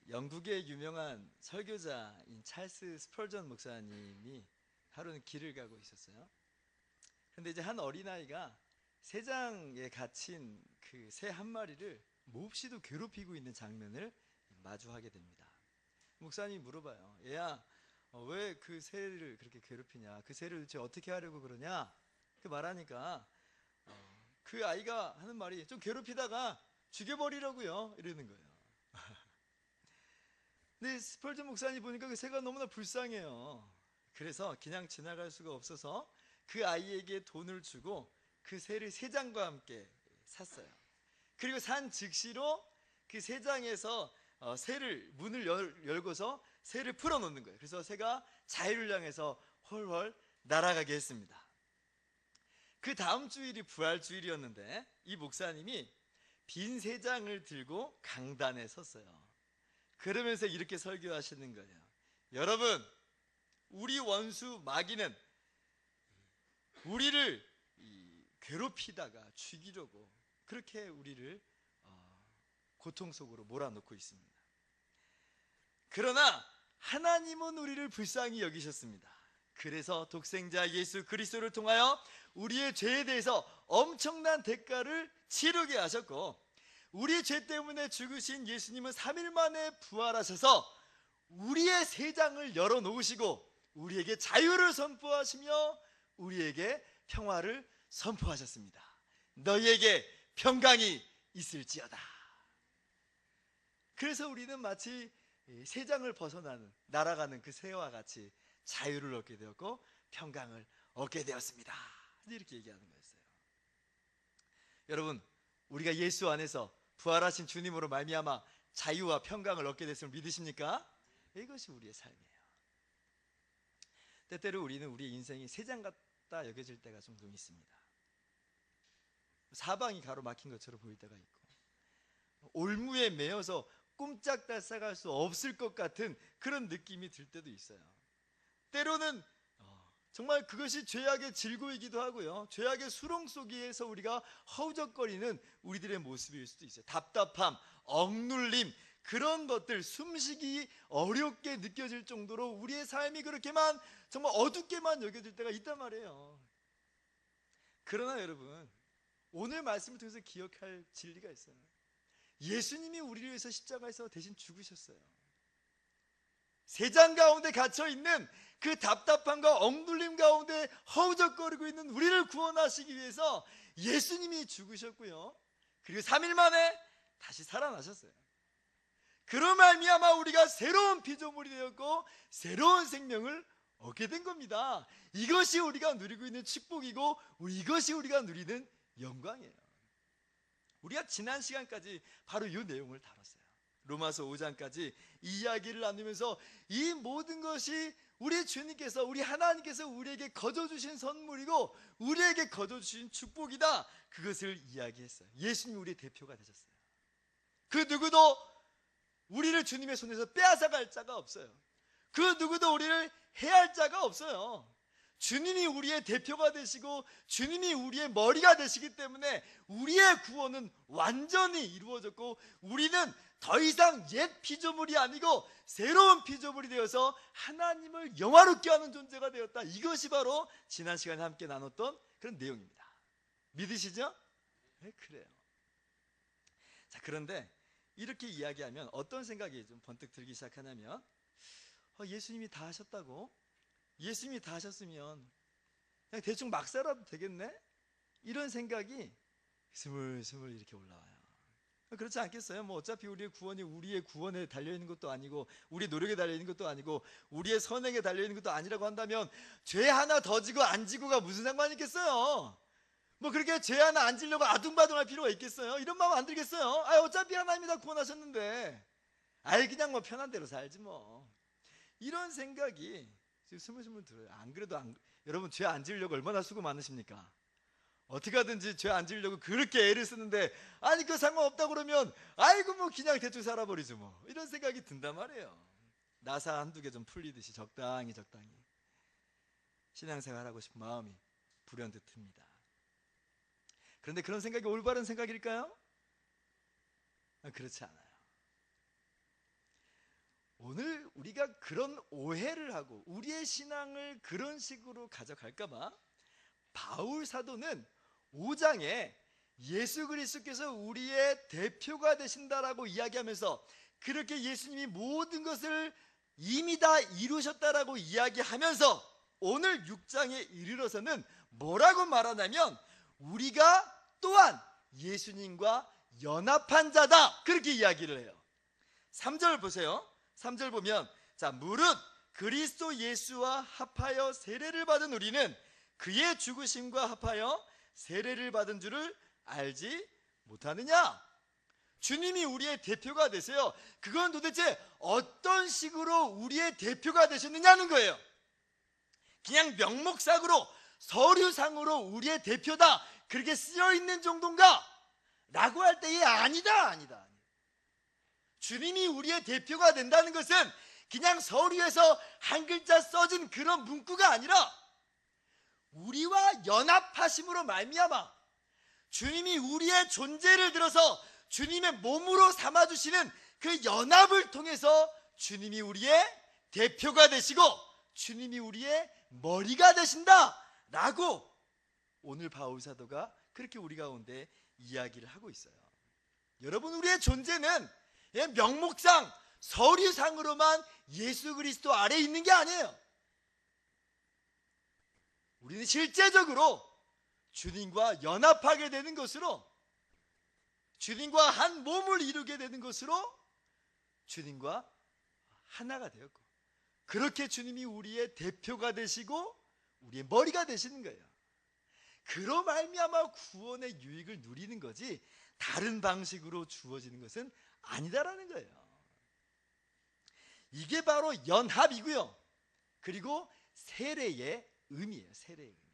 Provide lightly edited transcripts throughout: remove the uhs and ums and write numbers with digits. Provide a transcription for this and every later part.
영국의 유명한 설교자인 찰스 스펄전 목사님이 하루는 길을 가고 있었어요. 근데 이제 한 어린아이가 새장에 갇힌 그 새 한 마리를 몹시도 괴롭히고 있는 장면을 마주하게 됩니다. 목사님이 물어봐요. 얘야, 왜 그 새를 그렇게 괴롭히냐? 그 새를 도대체 어떻게 하려고 그러냐? 그 말하니까 그 아이가 하는 말이 좀 괴롭히다가 죽여버리라고요, 이러는 거예요. 근데 스펄전 목사님 보니까 그 새가 너무나 불쌍해요. 그래서 그냥 지나갈 수가 없어서 그 아이에게 돈을 주고 그 새를 새장과 함께 샀어요. 그리고 산 즉시로 그 새장에서 새를 문을 열고서 새를 풀어놓는 거예요. 그래서 새가 자유를 향해서 훨훨 날아가게 했습니다. 그 다음 주일이 부활주일이었는데 이 목사님이 빈 새장을 들고 강단에 섰어요. 그러면서 이렇게 설교하시는 거예요. 여러분, 우리 원수 마귀는 우리를 괴롭히다가 죽이려고 그렇게 우리를 고통 속으로 몰아넣고 있습니다. 그러나 하나님은 우리를 불쌍히 여기셨습니다. 그래서 독생자 예수 그리스도를 통하여 우리의 죄에 대해서 엄청난 대가를 치르게 하셨고, 우리 죄 때문에 죽으신 예수님은 3일 만에 부활하셔서 우리의 새장을 열어놓으시고 우리에게 자유를 선포하시며 우리에게 평화를 선포하셨습니다. 너희에게 평강이 있을지어다. 그래서 우리는 마치 새장을 벗어나는 날아가는 그 새와 같이 자유를 얻게 되었고 평강을 얻게 되었습니다. 이렇게 얘기하는 거였어요. 여러분, 우리가 예수 안에서 부활하신 주님으로 말미암아 자유와 평강을 얻게 됐음을 믿으십니까? 이것이 우리의 삶이에요. 때때로 우리는 우리의 인생이 새장 같다 여겨질 때가 종종 있습니다. 사방이 가로막힌 것처럼 보일 때가 있고, 올무에 매여서 꼼짝달싹할 수 없을 것 같은 그런 느낌이 들 때도 있어요. 때로는 정말 그것이 죄악의 질고이기도 하고요, 죄악의 수렁 속에서 우리가 허우적거리는 우리들의 모습일 수도 있어요. 답답함, 억눌림, 그런 것들, 숨쉬기 어렵게 느껴질 정도로 우리의 삶이 그렇게만 정말 어둡게만 여겨질 때가 있단 말이에요. 그러나 여러분, 오늘 말씀을 통해서 기억할 진리가 있어요. 예수님이 우리를 위해서 십자가에서 대신 죽으셨어요. 새장 가운데 갇혀있는 그 답답함과 억눌림 가운데 허우적거리고 있는 우리를 구원하시기 위해서 예수님이 죽으셨고요, 그리고 3일 만에 다시 살아나셨어요. 그로 말미암아 우리가 새로운 피조물이 되었고 새로운 생명을 얻게 된 겁니다. 이것이 우리가 누리고 있는 축복이고 이것이 우리가 누리는 영광이에요. 우리가 지난 시간까지 바로 이 내용을 다뤘어요. 로마서 5장까지 이 이야기를 나누면서 이 모든 것이 우리 주님께서, 우리 하나님께서 우리에게 거저주신 선물이고 우리에게 거저주신 축복이다, 그것을 이야기했어요. 예수님이 우리의 대표가 되셨어요. 그 누구도 우리를 주님의 손에서 빼앗아갈 자가 없어요. 그 누구도 우리를 해할 자가 없어요. 주님이 우리의 대표가 되시고 주님이 우리의 머리가 되시기 때문에 우리의 구원은 완전히 이루어졌고 우리는 더 이상 옛 피조물이 아니고 새로운 피조물이 되어서 하나님을 영화롭게 하는 존재가 되었다. 이것이 바로 지난 시간에 함께 나눴던 그런 내용입니다. 믿으시죠? 네, 그래요. 자, 그런데 이렇게 이야기하면 어떤 생각이 좀 번뜩 들기 시작하냐면, 예수님이 다 하셨다고? 예수님이 다 하셨으면 그냥 대충 막 살아도 되겠네? 이런 생각이 스물스물 이렇게 올라와요. 그렇지 않겠어요? 뭐 어차피 우리의 구원이 우리의 구원에 달려있는 것도 아니고 우리의 노력에 달려있는 것도 아니고 우리의 선행에 달려있는 것도 아니라고 한다면 죄 하나 더 지고 안 지고가 무슨 상관이 있겠어요? 뭐 그렇게 죄 하나 안 지려고 아둥바둥할 필요가 있겠어요? 이런 마음 안 들겠어요? 어차피 하나님이 다 구원하셨는데 그냥 뭐 편한 대로 살지 뭐, 이런 생각이 지금 스물스물 들어요. 안 그래도 여러분, 죄 안 지으려고 얼마나 수고 많으십니까? 어떻게 하든지 죄 안 지으려고 그렇게 애를 쓰는데 그 상관없다고 그러면 아이고 뭐 그냥 대충 살아버리죠 뭐, 이런 생각이 든단 말이에요. 나사 한두 개 좀 풀리듯이 적당히 신앙생활하고 싶은 마음이 불현듯 듭니다. 그런데 그런 생각이 올바른 생각일까요? 그렇지 않아요. 오늘 우리가 그런 오해를 하고 우리의 신앙을 그런 식으로 가져갈까봐 바울 사도는 5장에 예수 그리스도께서 우리의 대표가 되신다라고 이야기하면서 그렇게 예수님이 모든 것을 이미 다 이루셨다라고 이야기하면서 오늘 6장에 이르러서는 뭐라고 말하냐면 우리가 또한 예수님과 연합한 자다, 그렇게 이야기를 해요. 3절 보세요. 3절 보면, 자, 무릇 그리스도 예수와 합하여 세례를 받은 우리는 그의 죽으심과 합하여 세례를 받은 줄을 알지 못하느냐? 주님이 우리의 대표가 되세요. 그건 도대체 어떤 식으로 우리의 대표가 되셨느냐는 거예요. 그냥 명목상으로 서류상으로 우리의 대표다 그렇게 쓰여있는 정도인가? 라고 할 때에 아니다. 주님이 우리의 대표가 된다는 것은 그냥 서류에서 한 글자 써진 그런 문구가 아니라 우리와 연합하심으로 말미암아 주님이 우리의 존재를 들어서 주님의 몸으로 삼아주시는 그 연합을 통해서 주님이 우리의 대표가 되시고 주님이 우리의 머리가 되신다 라고 오늘 바울 사도가 그렇게 우리 가운데 이야기를 하고 있어요. 여러분, 우리의 존재는 명목상 서류상으로만 예수 그리스도 아래에 있는 게 아니에요. 우리는 실제적으로 주님과 연합하게 되는 것으로, 주님과 한 몸을 이루게 되는 것으로 주님과 하나가 되었고, 그렇게 주님이 우리의 대표가 되시고 우리의 머리가 되시는 거예요. 그로 말미암아 구원의 유익을 누리는 거지 다른 방식으로 주어지는 것은 아니다라는 거예요. 이게 바로 연합이고요. 그리고 세례의 의미예요. 세례의 의미.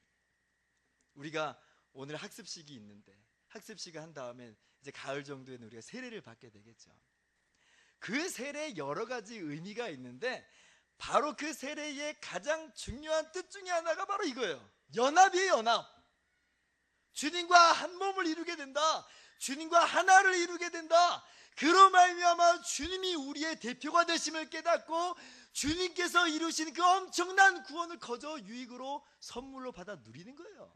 우리가 오늘 학습식이 있는데 학습식을 한 다음에 이제 가을 정도에는 우리가 세례를 받게 되겠죠. 그 세례에 여러 가지 의미가 있는데 바로 그 세례의 가장 중요한 뜻 중에 하나가 바로 이거예요. 연합이에요. 연합. 주님과 한 몸을 이루게 된다. 주님과 하나를 이루게 된다. 그로 말미암아 주님이 우리의 대표가 되심을 깨닫고 주님께서 이루신 그 엄청난 구원을 거저 유익으로 선물로 받아 누리는 거예요.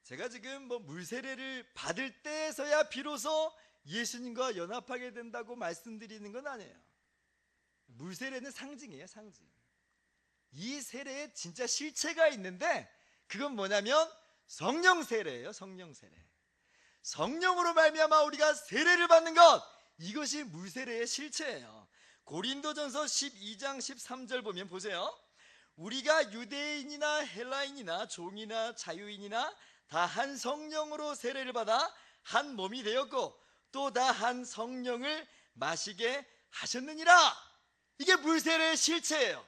제가 지금 물세례를 받을 때에서야 비로소 예수님과 연합하게 된다고 말씀드리는 건 아니에요. 물세례는 상징이에요. 상징. 이 세례에 진짜 실체가 있는데 그건 뭐냐면 성령 세례예요. 성령 세례. 성령으로 말미암아 우리가 세례를 받는 것, 이것이 물세례의 실체예요. 고린도전서 12장 13절 보면 보세요. 우리가 유대인이나 헬라인이나 종이나 자유인이나 다 한 성령으로 세례를 받아 한 몸이 되었고 또 다 한 성령을 마시게 하셨느니라. 이게 물세례의 실체예요.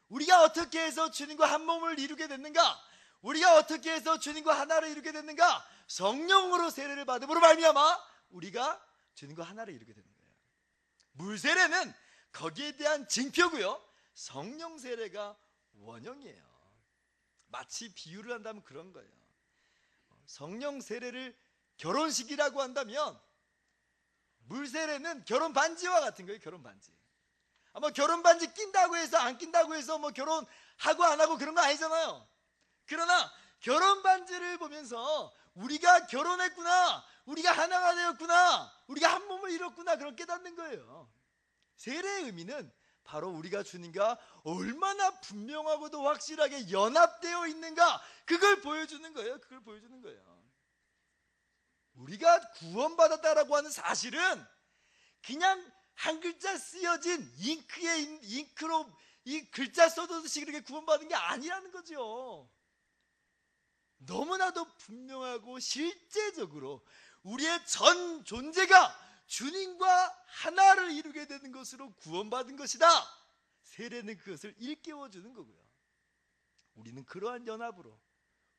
우리가 어떻게 해서 주님과 한 몸을 이루게 됐는가? 우리가 어떻게 해서 주님과 하나를 이루게 됐는가? 성령으로 세례를 받음으로 말미암아 우리가 주님과 하나를 이루게 되는 거예요. 물세례는 거기에 대한 징표고요. 성령 세례가 원형이에요. 마치 비유를 한다면 그런 거예요. 성령 세례를 결혼식이라고 한다면 물세례는 결혼 반지와 같은 거예요. 결혼 반지. 아마 결혼 반지 낀다고 해서 안 낀다고 해서 결혼하고 안 하고 그런 거 아니잖아요. 그러나 결혼 반지를 보면서 우리가 결혼했구나, 우리가 하나가 되었구나, 우리가 한 몸을 이뤘구나, 그런 깨닫는 거예요. 세례의 의미는 바로 우리가 주님과 얼마나 분명하고도 확실하게 연합되어 있는가, 그걸 보여주는 거예요. 그걸 보여주는 거예요. 우리가 구원받았다라고 하는 사실은 그냥 한 글자 쓰여진 잉크로 이 글자 써듯이 그렇게 구원받은 게 아니라는 거죠. 너무나도 분명하고 실제적으로 우리의 전 존재가 주님과 하나를 이루게 되는 것으로 구원받은 것이다. 세례는 그것을 일깨워주는 거고요. 우리는 그러한 연합으로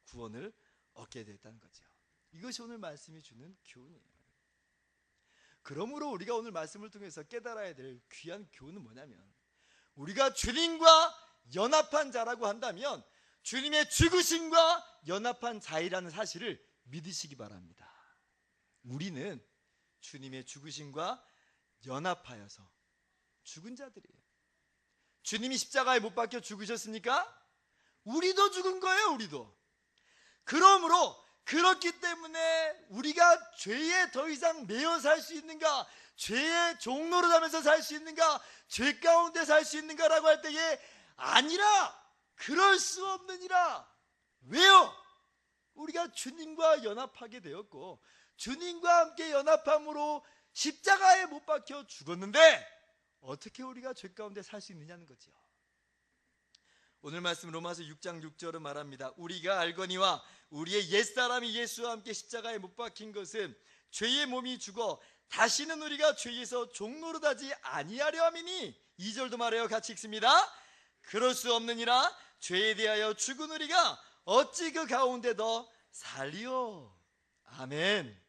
구원을 얻게 됐다는 거죠. 이것이 오늘 말씀이 주는 교훈이에요. 그러므로 우리가 오늘 말씀을 통해서 깨달아야 될 귀한 교훈은 뭐냐면 우리가 주님과 연합한 자라고 한다면 주님의 죽으심과 연합한 자이라는 사실을 믿으시기 바랍니다. 우리는 주님의 죽으심과 연합하여서 죽은 자들이에요. 주님이 십자가에 못 박혀 죽으셨으니까 우리도 죽은 거예요. 우리도. 그러므로 그렇기 때문에 우리가 죄에 더 이상 매여 살 수 있는가, 죄의 종노릇하면서 살 수 있는가, 죄 가운데 살 수 있는가라고 할 때에 아니라, 그럴 수 없느니라. 왜요? 우리가 주님과 연합하게 되었고 주님과 함께 연합함으로 십자가에 못 박혀 죽었는데 어떻게 우리가 죄 가운데 살 수 있느냐는 거죠. 오늘 말씀 로마서 6장 6절은 말합니다. 우리가 알거니와 우리의 옛사람이 예수와 함께 십자가에 못 박힌 것은 죄의 몸이 죽어 다시는 우리가 죄에서 종노릇하지 아니하려 함이니, 2절도 말해요. 같이 읽습니다. 그럴 수 없느니라. 죄에 대하여 죽은 우리가 어찌 그 가운데 더 살리오. 아멘.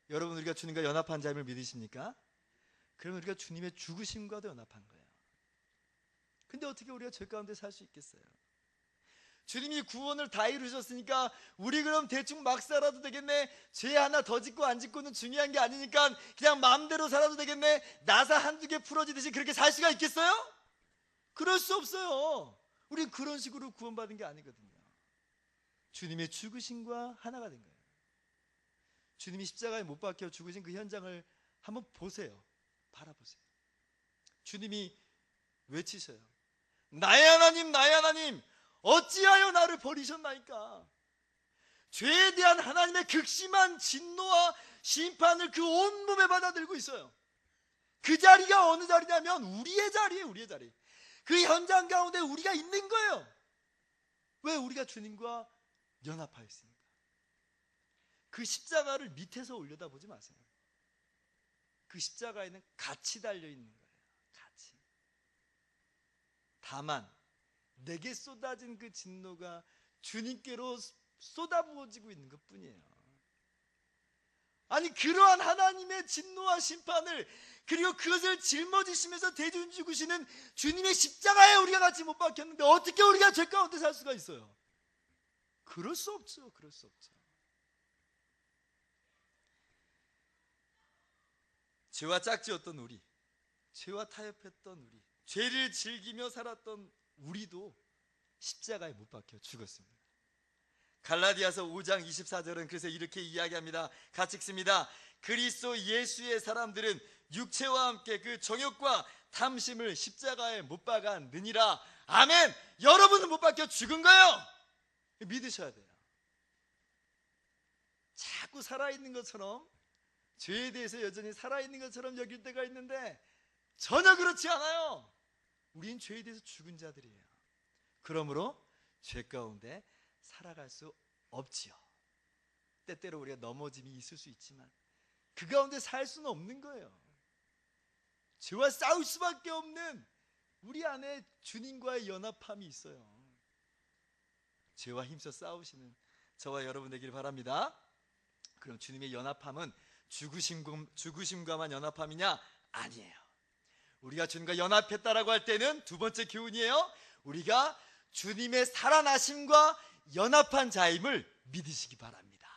여러분, 우리가 주님과 연합한 자임을 믿으십니까? 그러면 우리가 주님의 죽으심과도 연합한 거예요. 근데 어떻게 우리가 죄 가운데 살 수 있겠어요? 주님이 구원을 다 이루셨으니까 우리 그럼 대충 막 살아도 되겠네, 죄 하나 더 짓고 안 짓고는 중요한 게 아니니까 그냥 마음대로 살아도 되겠네, 나사 한두 개 풀어지듯이 그렇게 살 수가 있겠어요? 그럴 수 없어요. 우린 그런 식으로 구원받은 게 아니거든요. 주님의 죽으심과 하나가 된 거예요. 주님이 십자가에 못 박혀 죽으신 그 현장을 한번 보세요. 바라보세요. 주님이 외치셔요. 나의 하나님, 나의 하나님, 어찌하여 나를 버리셨나이까. 죄에 대한 하나님의 극심한 진노와 심판을 그 온몸에 받아들고 있어요. 그 자리가 어느 자리냐면 우리의 자리예요. 우리의 자리. 그 현장 가운데 우리가 있는 거예요. 왜? 우리가 주님과 연합하였으니까. 그 십자가를 밑에서 올려다보지 마세요. 그 십자가에는 같이 달려있는 거예요. 같이. 다만 내게 쏟아진 그 진노가 주님께로 쏟아부어지고 있는 것뿐이에요. 아니, 그러한 하나님의 진노와 심판을, 그리고 그것을 짊어지시면서 대신 죽으시는 주님의 십자가에 우리가 같이 못 박혔는데 어떻게 우리가 죄 가운데 살 수가 있어요? 그럴 수 없죠. 그럴 수 없죠. 죄와 짝지었던 우리, 죄와 타협했던 우리, 죄를 즐기며 살았던 우리도 십자가에 못 박혀 죽었습니다. 갈라디아서 5장 24절은 그래서 이렇게 이야기합니다. 같이 읽습니다. 그리스도 예수의 사람들은 육체와 함께 그 정욕과 탐심을 십자가에 못 박았느니라. 아멘. 여러분은 못 박혀 죽은 거예요. 믿으셔야 돼요. 자꾸 살아있는 것처럼, 죄에 대해서 여전히 살아있는 것처럼 여길 때가 있는데 전혀 그렇지 않아요. 우린 죄에 대해서 죽은 자들이에요. 그러므로 죄 가운데 살아갈 수 없지요. 때때로 우리가 넘어짐이 있을 수 있지만 그 가운데 살 수는 없는 거예요. 죄와 싸울 수밖에 없는 우리 안에 주님과의 연합함이 있어요. 죄와 힘써 싸우시는 저와 여러분 되기를 바랍니다. 그럼 주님의 연합함은 죽으심과만 연합함이냐? 아니에요. 우리가 주님과 연합했다라고 할 때는 두 번째 교훈이에요. 우리가 주님의 살아나심과 연합한 자임을 믿으시기 바랍니다.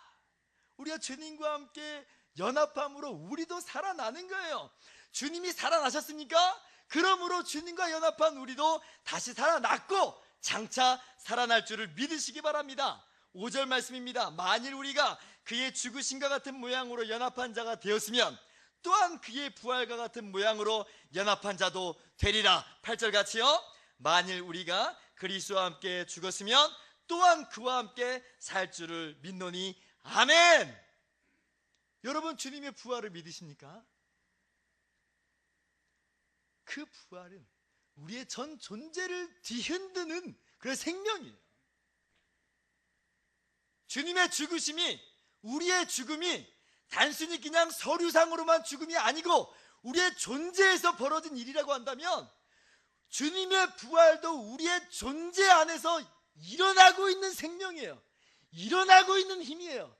우리가 주님과 함께 연합함으로 우리도 살아나는 거예요. 주님이 살아나셨습니까? 그러므로 주님과 연합한 우리도 다시 살아났고 장차 살아날 줄을 믿으시기 바랍니다. 5절 말씀입니다. 만일 우리가 그의 죽으심과 같은 모양으로 연합한 자가 되었으면 또한 그의 부활과 같은 모양으로 연합한 자도 되리라. 8절 같이요. 만일 우리가 그리스도와 함께 죽었으면 또한 그와 함께 살 줄을 믿노니. 아멘. 여러분, 주님의 부활을 믿으십니까? 그 부활은 우리의 전 존재를 뒤흔드는 그런 생명이에요. 주님의 죽으심이, 우리의 죽음이 단순히 그냥 서류상으로만 죽음이 아니고 우리의 존재에서 벌어진 일이라고 한다면 주님의 부활도 우리의 존재 안에서 일어나고 있는 생명이에요. 일어나고 있는 힘이에요.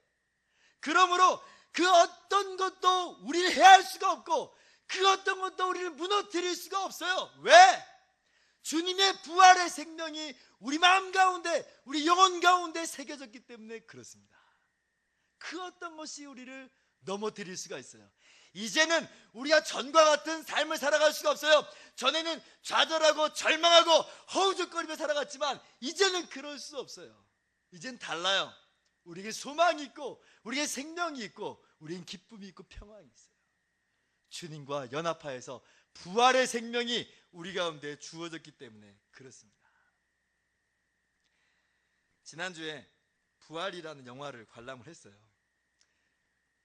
그러므로 그 어떤 것도 우리를 해할 수가 없고 그 어떤 것도 우리를 무너뜨릴 수가 없어요. 왜? 주님의 부활의 생명이 우리 마음 가운데, 우리 영혼 가운데 새겨졌기 때문에 그렇습니다. 그 어떤 것이 우리를 넘어뜨릴 수가 있어요. 이제는 우리가 전과 같은 삶을 살아갈 수가 없어요. 전에는 좌절하고 절망하고 허우적거리며 살아갔지만 이제는 그럴 수 없어요. 이젠 달라요. 우리에게 소망이 있고 우리에게 생명이 있고 우리에게 기쁨이 있고 평안이 있어요. 주님과 연합하여서 부활의 생명이 우리 가운데 주어졌기 때문에 그렇습니다. 지난주에 부활이라는 영화를 관람을 했어요.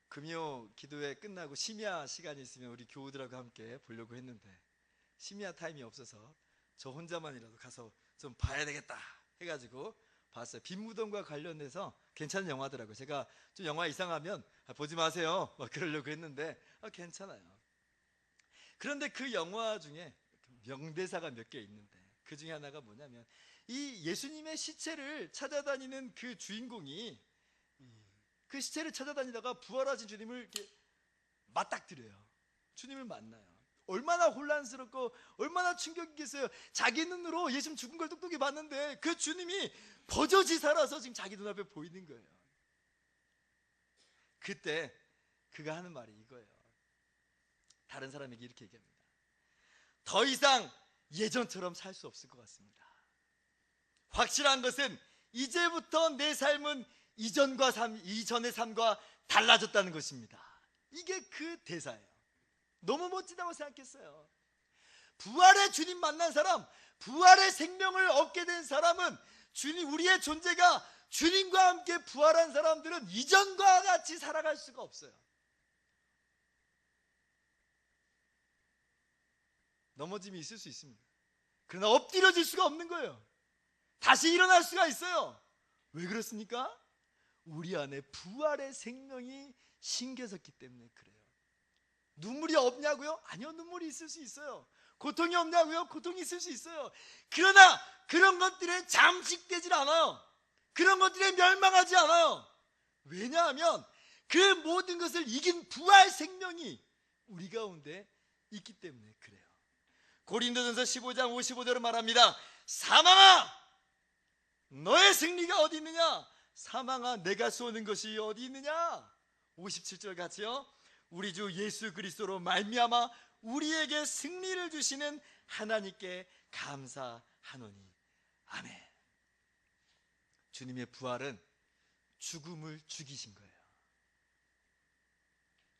금요 기도회 끝나고 심야 시간이 있으면 우리 교우들하고 함께 보려고 했는데 심야 타임이 없어서 저 혼자만이라도 가서 좀 봐야 되겠다 해가지고 봤어요. 빈무덤과 관련해서 괜찮은 영화더라고요. 제가 좀 영화 이상하면 보지 마세요 막 그러려고 했는데 괜찮아요. 그런데 그 영화 중에 명대사가 몇 개 있는데 그 중에 하나가 뭐냐면 이 예수님의 시체를 찾아다니는 그 주인공이 그 시체를 찾아다니다가 부활하신 주님을 이렇게 맞닥뜨려요. 주님을 만나요. 얼마나 혼란스럽고 얼마나 충격이겠어요. 자기 눈으로 예수님 죽은 걸 똑똑히 봤는데 그 주님이 버젓이 살아서 지금 자기 눈앞에 보이는 거예요. 그때 그가 하는 말이 이거예요. 다른 사람에게 이렇게 얘기합니다. 더 이상 예전처럼 살 수 없을 것 같습니다. 확실한 것은 이제부터 내 삶은 이전의 삶과 달라졌다는 것입니다. 이게 그 대사예요. 너무 멋지다고 생각했어요. 부활의 주님 만난 사람, 부활의 생명을 얻게 된 사람은 우리의 존재가 주님과 함께 부활한 사람들은 이전과 같이 살아갈 수가 없어요. 넘어짐이 있을 수 있습니다. 그러나 엎드려질 수가 없는 거예요. 다시 일어날 수가 있어요. 왜 그렇습니까? 우리 안에 부활의 생명이 심겨졌기 때문에 그래요. 눈물이 없냐고요? 아니요, 눈물이 있을 수 있어요. 고통이 없냐고요? 고통이 있을 수 있어요. 그러나 그런 것들에 잠식되질 않아요. 그런 것들에 멸망하지 않아요. 왜냐하면 그 모든 것을 이긴 부활 생명이 우리 가운데 있기 때문에 그래요. 고린도전서 15장 55절을 말합니다. 사망아, 너의 승리가 어디 있느냐? 사망아, 내가 쏘는 것이 어디 있느냐? 57절 같이요. 우리 주 예수 그리스도로 말미암아 우리에게 승리를 주시는 하나님께 감사하노니. 아멘. 주님의 부활은 죽음을 죽이신 거예요.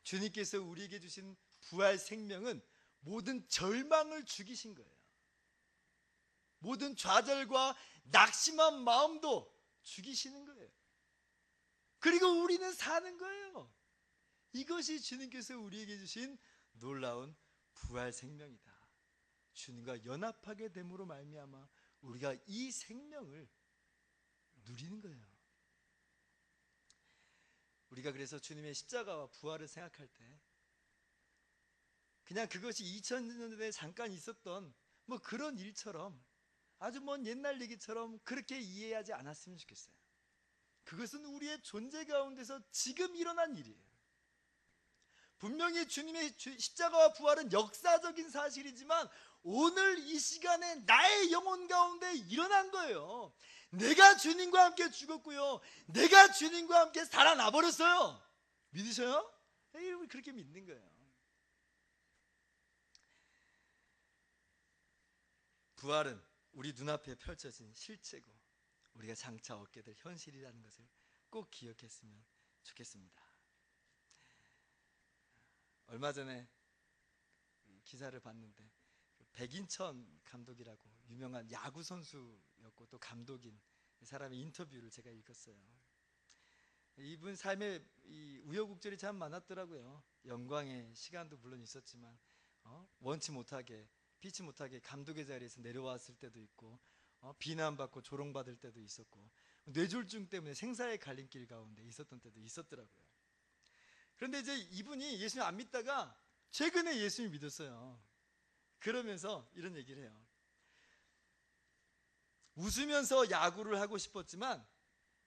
주님께서 우리에게 주신 부활 생명은 모든 절망을 죽이신 거예요. 모든 좌절과 낙심한 마음도 죽이시는 거예요. 그리고 우리는 사는 거예요. 이것이 주님께서 우리에게 주신 놀라운 부활 생명이다. 주님과 연합하게 됨으로 말미암아 우리가 이 생명을 누리는 거예요. 우리가 그래서 주님의 십자가와 부활을 생각할 때 그냥 그것이 2000년 전에 잠깐 있었던 뭐 그런 일처럼 아주 먼 옛날 얘기처럼 그렇게 이해하지 않았으면 좋겠어요. 그것은 우리의 존재 가운데서 지금 일어난 일이에요. 분명히 주님의 십자가와 부활은 역사적인 사실이지만 오늘 이 시간에 나의 영혼 가운데 일어난 거예요. 내가 주님과 함께 죽었고요, 내가 주님과 함께 살아나 버렸어요. 믿으셔요? 그렇게 믿는 거예요. 부활은 우리 눈앞에 펼쳐진 실체고 우리가 장차 얻게 될 현실이라는 것을 꼭 기억했으면 좋겠습니다. 얼마 전에 기사를 봤는데 백인천 감독이라고 유명한 야구 선수였고 또 감독인 사람의 인터뷰를 제가 읽었어요. 이분 삶에 우여곡절이 참 많았더라고요. 영광의 시간도 물론 있었지만 원치 못하게 피치 못하게 감독의 자리에서 내려왔을 때도 있고 비난받고 조롱받을 때도 있었고 뇌졸중 때문에 생사의 갈림길 가운데 있었던 때도 있었더라고요. 그런데 이제 이분이 예수님 안 믿다가 최근에 예수님 믿었어요. 그러면서 이런 얘기를 해요. 웃으면서 야구를 하고 싶었지만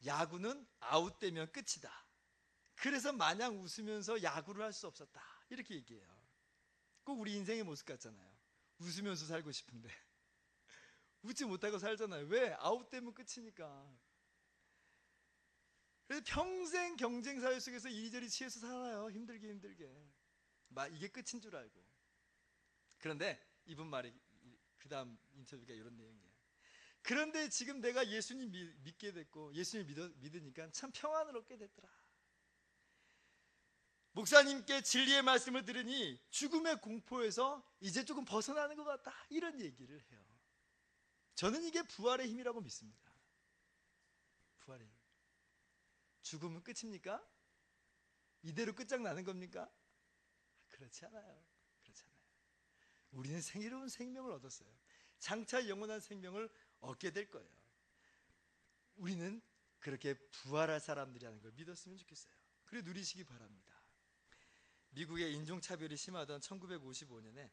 야구는 아웃되면 끝이다. 그래서 마냥 웃으면서 야구를 할 수 없었다. 이렇게 얘기해요. 꼭 우리 인생의 모습 같잖아요. 웃으면서 살고 싶은데 웃지 못하고 살잖아요. 왜? 아웃되면 끝이니까. 그래서 평생 경쟁 사회 속에서 이리저리 치여서 살아요. 힘들게. 이게 끝인 줄 알고. 그런데 이분 말이, 그 다음 인터뷰가 이런 내용이에요. 그런데 지금 내가 예수님 믿게 됐고 예수님 믿으니까 참 평안을 얻게 됐더라. 목사님께 진리의 말씀을 들으니 죽음의 공포에서 이제 조금 벗어나는 것 같다, 이런 얘기를 해요. 저는 이게 부활의 힘이라고 믿습니다. 부활의 힘. 죽음은 끝입니까? 이대로 끝장나는 겁니까? 그렇지 않아요. 우리는 새로운 생명을 얻었어요. 장차 영원한 생명을 얻게 될 거예요. 우리는 그렇게 부활할 사람들이라는 걸 믿었으면 좋겠어요. 그래 누리시기 바랍니다. 미국의 인종차별이 심하던 1955년에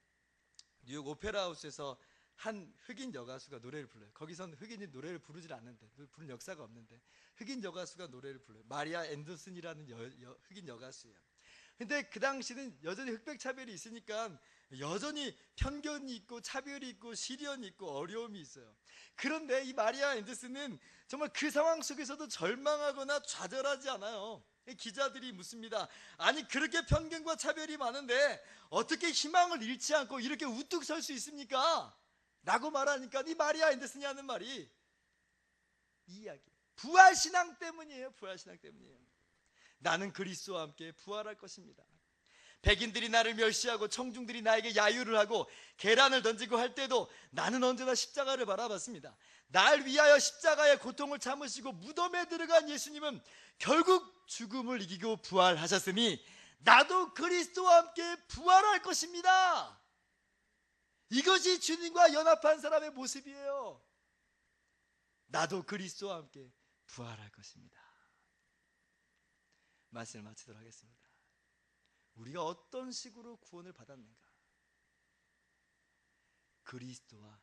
뉴욕 오페라 하우스에서 한 흑인 여가수가 노래를 불러요. 거기선 흑인이 노래를 부르질 않는데, 부른 역사가 없는데 흑인 여가수가 노래를 불러요. 마리아 앤더슨이라는 흑인 여가수예요. 근데 그 당시는 여전히 흑백 차별이 있으니까 여전히 편견이 있고 차별이 있고 시련이 있고 어려움이 있어요. 그런데 이 마리아 앤더슨은 정말 그 상황 속에서도 절망하거나 좌절하지 않아요. 기자들이 묻습니다. 아니, 그렇게 편견과 차별이 많은데 어떻게 희망을 잃지 않고 이렇게 우뚝 설 수 있습니까? 라고 말하니까 이 마리아 앤더슨이 하는 말이 이 이야기, 부활신앙 때문이에요. 부활신앙 때문이에요. 나는 그리스도와 함께 부활할 것입니다. 백인들이 나를 멸시하고 청중들이 나에게 야유를 하고 계란을 던지고 할 때도 나는 언제나 십자가를 바라봤습니다. 날 위하여 십자가의 고통을 참으시고 무덤에 들어간 예수님은 결국 죽음을 이기고 부활하셨으니 나도 그리스도와 함께 부활할 것입니다. 이것이 주님과 연합한 사람의 모습이에요. 나도 그리스도와 함께 부활할 것입니다. 말씀을 마치도록 하겠습니다. 우리가 어떤 식으로 구원을 받았는가? 그리스도와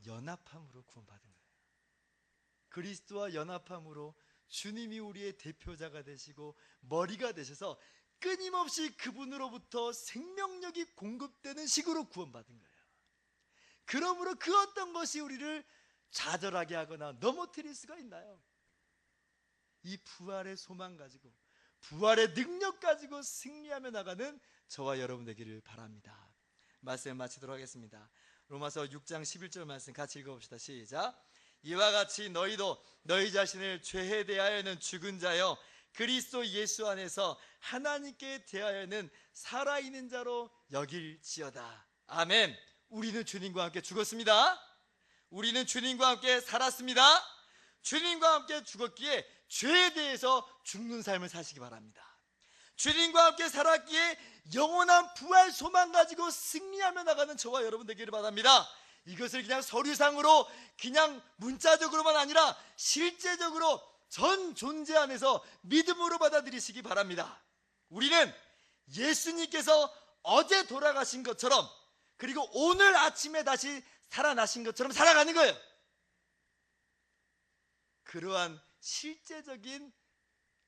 연합함으로 구원받은 거예요. 그리스도와 연합함으로 주님이 우리의 대표자가 되시고 머리가 되셔서 끊임없이 그분으로부터 생명력이 공급되는 식으로 구원받은 거예요. 그러므로 그 어떤 것이 우리를 좌절하게 하거나 넘어뜨릴 수가 있나요? 이 부활의 소망 가지고, 부활의 능력 가지고 승리하며 나가는 저와 여러분 되기를 바랍니다. 말씀 마치도록 하겠습니다. 로마서 6장 11절 말씀 같이 읽어봅시다. 시작. 이와 같이 너희도 너희 자신을 죄에 대하여는 죽은 자여 그리스도 예수 안에서 하나님께 대하여는 살아있는 자로 여길지어다. 아멘. 우리는 주님과 함께 죽었습니다. 우리는 주님과 함께 살았습니다. 주님과 함께 죽었기에 죄에 대해서 죽는 삶을 사시기 바랍니다. 주님과 함께 살았기에 영원한 부활 소망 가지고 승리하며 나가는 저와 여러분 되기를 바랍니다. 이것을 그냥 서류상으로 그냥 문자적으로만 아니라 실제적으로 전 존재 안에서 믿음으로 받아들이시기 바랍니다. 우리는 예수님께서 어제 돌아가신 것처럼, 그리고 오늘 아침에 다시 살아나신 것처럼 살아가는 거예요. 그러한 실제적인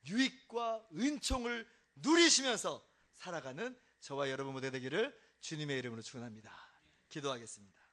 유익과 은총을 누리시면서 살아가는 저와 여러분 모두 되기를 주님의 이름으로 축원합니다. 기도하겠습니다.